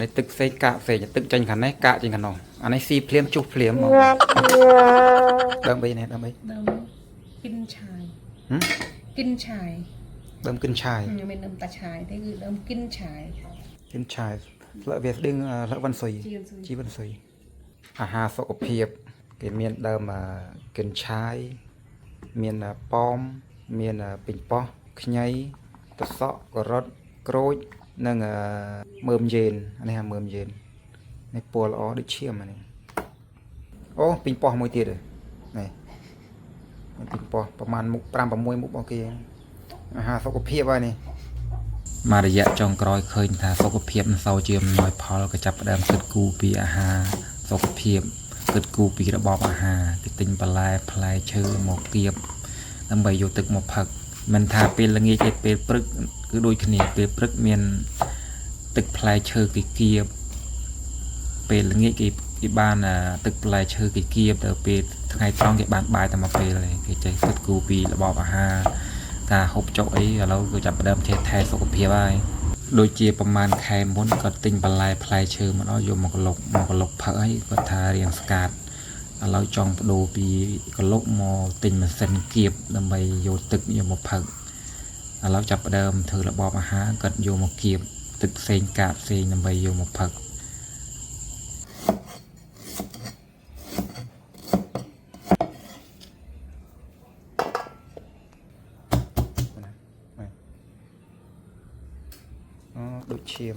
này tức xây cạ phê tức tranh khả này cạ trên khả nòng anh ấy xì phliếm chụp phliếm mà đâm bây này đâm bây đâm kinh chài hử? Kinh chài đâm kinh chài mình đâm tà chài thếคือđâm kinh chài lợi Việt đương lợi văn suy chi văn suy hà sọ phiệp cái miền đâm mà kinh chài miền pom miền bình po nhây tật sọ có rót cối nâng mơm dền anh em mơm dền này pùa ó được chia mà này ô bình po môi tiệt rồi này bình po ประมาณ มุก 5 6 มุก โอเคหาសុខភាពហើយនេះមករយៈចុងក្រោយឃើញថាសុខភាពមិនសូវជាអំណោយផលក៏ចាប់ផ្ដើមគិតគូរពីអាហារសុខភាពគិតគូរពីរបបអាហារគេទិញបន្លែផ្លែឈើមកគៀបដើម្បីយកទឹកមកផឹកមិនថាពេលល្ងាចទេពេលព្រឹកគឺដូចគ្នាពេលព្រឹកមានទឹកផ្លែឈើគេគៀបពេលល្ងាចគេបានទឹកផ្លែឈើគេគៀបដល់ពេលថ្ងៃត្រង់គេបានបាយតែមួយពេលគេចេះគិតគូរពីរបបអាហារការហូបចុកអីឥឡូវគឺចាប់ផ្ដើមចេះថែសុខភាពហើយដូចជាប្រហែលខែមុនគាត់ទិញបន្លែផ្លែឈើមកដល់យកមកកលុកផឹកហើយគាត់ថារៀងស្កាត់ឥឡូវចង់បដូរពីកលុកមកទិញម៉ាស៊ីនគៀបដើម្បីយកទឹកយកមកផឹកឥឡូវចាប់ផ្ដើមធ្វើរបបអាហារគាត់យកមកគៀបទឹកផ្សេងកាតផ្សេងដើម្បីយកមកផឹកដូចឈាម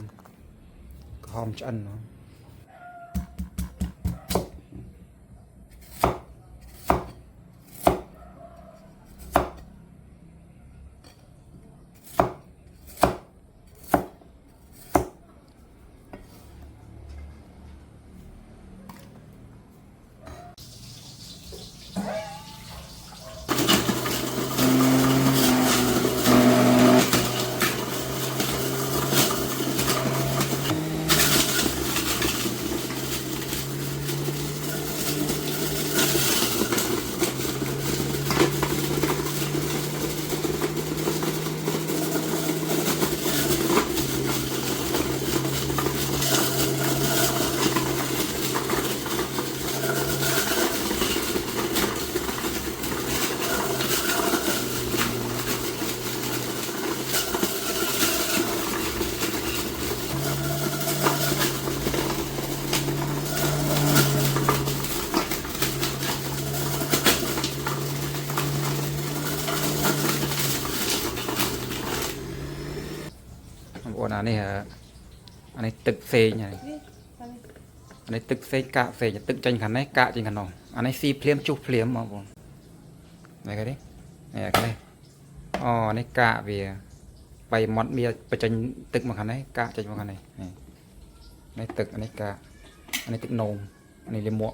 ក្រហមឆ្អិនហ្នឹង anh nàyទឹកផ្សេងហើយអានេះទឹកផ្សេងកាផ្សេងទឹកចាញ់ខាងនេះកាចេញខាងនោះអានេះស៊ីភ្លាមជុះភ្លាមបងប្អូននេះគេនេះគេនេះអូនេះកាវាbay mót biaបញ្ចេញទឹកមកខាងនេះកាចេញមកខាងនេះនេះទឹកអានេះកាអានេះទឹកនោមអានេះលាមក